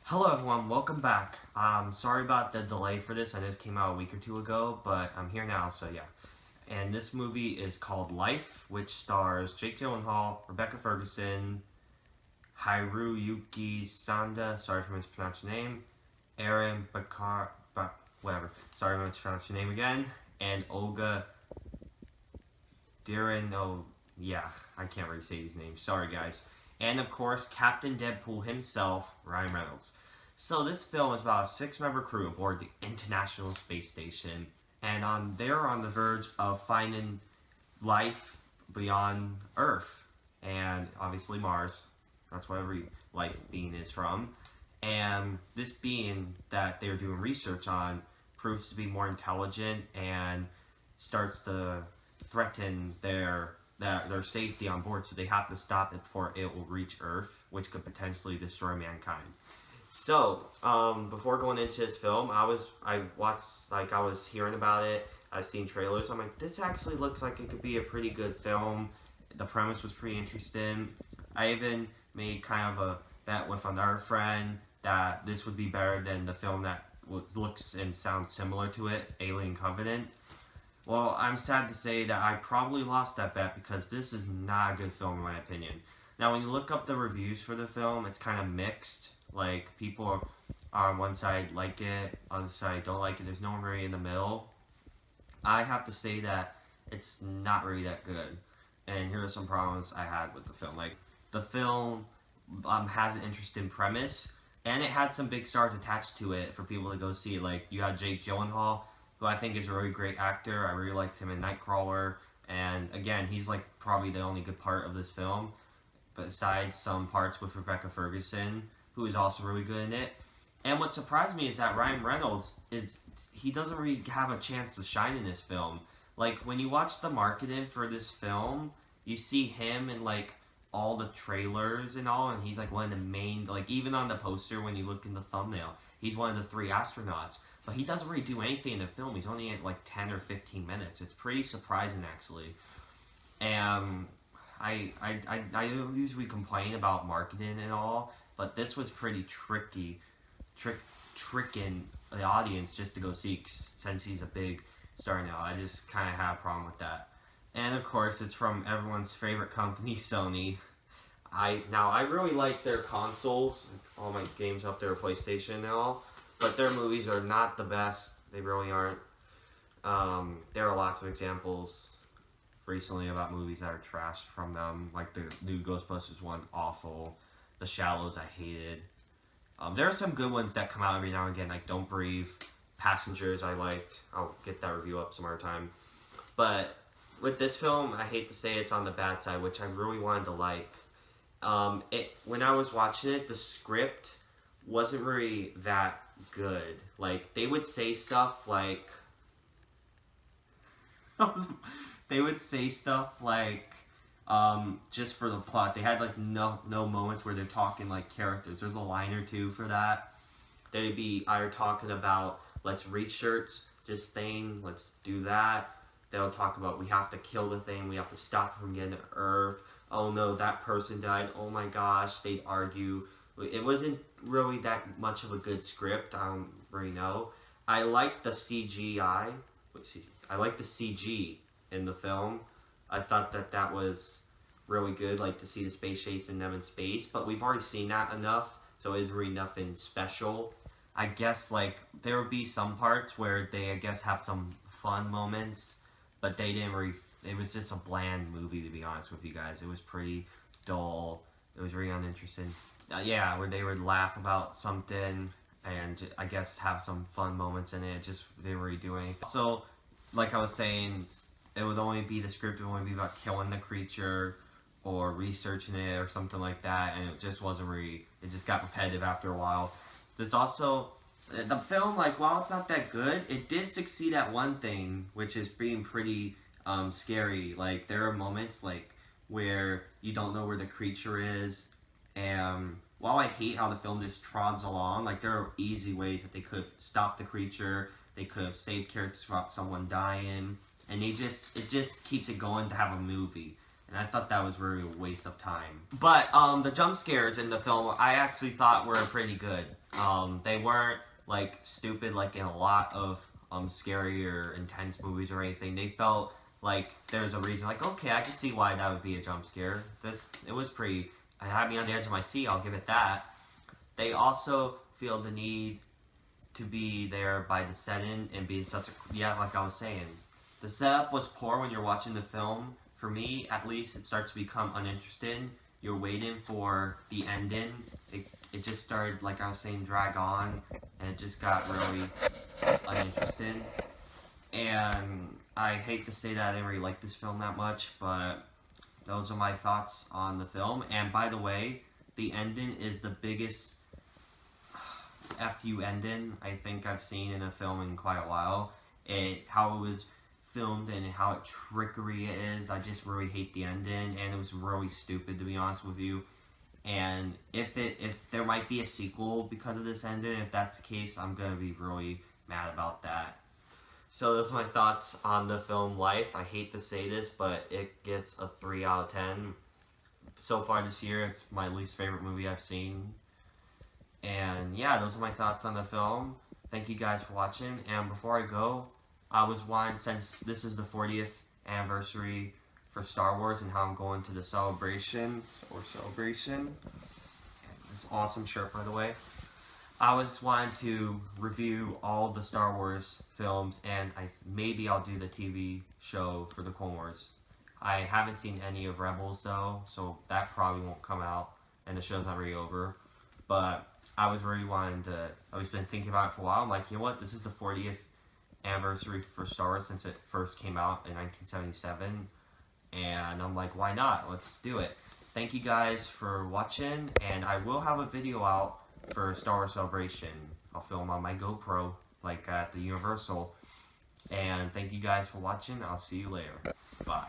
Hello everyone, welcome back. Sorry about the delay for this. I know this came out a week or two ago, but I'm here now, so yeah. And this movie is called Life, which stars Jake Gyllenhaal, Rebecca Ferguson, Hiroyuki Sanda, sorry if I mispronounced your name, Aaron Bakar, whatever, sorry if I mispronounced your name again, and Olga Darren, oh, yeah, I can't really say his name, sorry guys. And of course, Captain Deadpool himself, Ryan Reynolds. So this film is about a six-member crew aboard the International Space Station, and they're on the verge of finding life beyond Earth, and obviously Mars. That's where every life being is from. And this being that they're doing research on proves to be more intelligent and starts to threaten their safety on board, so they have to stop it before it will reach Earth, which could potentially destroy mankind. So, before going into this film, I watched, like, I was hearing about it. I seen trailers. I'm like, this actually looks like it could be a pretty good film. The premise was pretty interesting. I even made kind of a bet with another friend that this would be better than the film that looks and sounds similar to it, Alien Covenant. Well, I'm sad to say that I probably lost that bet because this is not a good film in my opinion. Now, when you look up the reviews for the film, it's kind of mixed. Like, people are on one side like it, other side don't like it. There's no one really in the middle. I have to say that it's not really that good. And here are some problems I had with the film. Like, the film has an interesting premise, and it had some big stars attached to it for people to go see. Like, you got Jake Gyllenhaal, who I think is a really great actor. I really liked him in Nightcrawler, and again, he's like probably the only good part of this film, besides some parts with Rebecca Ferguson, who is also really good in it. And what surprised me is that Ryan Reynolds he doesn't really have a chance to shine in this film. Like, when you watch the marketing for this film, you see him in like all the trailers and all, and he's like one of the main, like, even on the poster when you look in the thumbnail, he's one of the three astronauts. But he doesn't really do anything in the film. He's only at like 10 or 15 minutes. It's pretty surprising actually. And I usually complain about marketing and all, but this was pretty tricking the audience just to go see, since he's a big star now. I just kind of have a problem with that. And of course, it's from everyone's favorite company, Sony. I really like their consoles, all my games up there, PlayStation and all, but their movies are not the best. They really aren't. There are lots of examples recently about movies that are trashed from them, like the new Ghostbusters one, awful. The Shallows, I hated. There are some good ones that come out every now and again, like Don't Breathe, Passengers, I liked. I'll get that review up some other time. But with this film, I hate to say it's on the bad side, which I really wanted to like. When I was watching it, the script wasn't really that good. Like, they would say stuff like they would say stuff like just for the plot. They had like no moments where they're talking like characters. There's a line or two for that. They'd be either talking about let's research this thing, let's do that. They'll talk about we have to kill the thing, we have to stop it from getting to Earth. Oh no, that person died. Oh my gosh, they'd argue. It wasn't really that much of a good script. I don't really know. I like the CGI. I like the CG in the film. I thought that was really good, like to see the space chasing them in space. But we've already seen that enough, so it isn't really nothing special. I guess like there would be some parts where they, I guess, have some fun moments, but they didn't really. It was just a bland movie, to be honest with you guys. It was pretty dull. It was really uninteresting. Yeah, where they would laugh about something and I guess have some fun moments in it. Just they were doing. So, like I was saying, it would only be the script would only be about killing the creature or researching it or something like that, and it just wasn't really. It just got repetitive after a while. There's also the film, like, while it's not that good, it did succeed at one thing, which is being pretty scary. Like, there are moments like where you don't know where the creature is, and while I hate how the film just trods along, like, there are easy ways that they could stop the creature. They could have saved characters without someone dying, and it just keeps it going to have a movie. And I thought that was really a waste of time. But the jump scares in the film I actually thought were pretty good. They weren't like stupid like in a lot of scary or intense movies or anything. They felt like there's a reason. Like, okay, I can see why that would be a jump scare. It was pretty. It had me on the edge of my seat. I'll give it that. They also feel the need to be there by the setting and being such a like I was saying. The setup was poor when you're watching the film. For me, at least, it starts to become uninteresting. You're waiting for the ending. It just started, like I was saying, drag on, and it just got really uninteresting. And I hate to say that I didn't really like this film that much, but those are my thoughts on the film. And by the way, the ending is the biggest FU ending I think I've seen in a film in quite a while. How it was filmed and how trickery it is. I just really hate the ending, and it was really stupid, to be honest with you. And if there might be a sequel because of this ending, if that's the case, I'm gonna be really mad about that. So those are my thoughts on the film Life. I hate to say this, but it gets a 3 out of 10. So far this year, it's my least favorite movie I've seen. And yeah, those are my thoughts on the film. Thank you guys for watching. And before I go, I was wanting, since this is the 40th anniversary for Star Wars and how I'm going to the celebration. This awesome shirt, by the way. I was wanting to review all the Star Wars films, and maybe I'll do the TV show for the Clone Wars. I haven't seen any of Rebels, though, so that probably won't come out, and the show's not really over. But I was really wanting to, I've been thinking about it for a while. I'm like, you know what, this is the 40th anniversary for Star Wars since it first came out in 1977, and I'm like, why not? Let's do it. Thank you guys for watching, and I will have a video out for Star Wars Celebration. I'll film on my GoPro, like at the Universal. And thank you guys for watching. I'll see you later. Bye.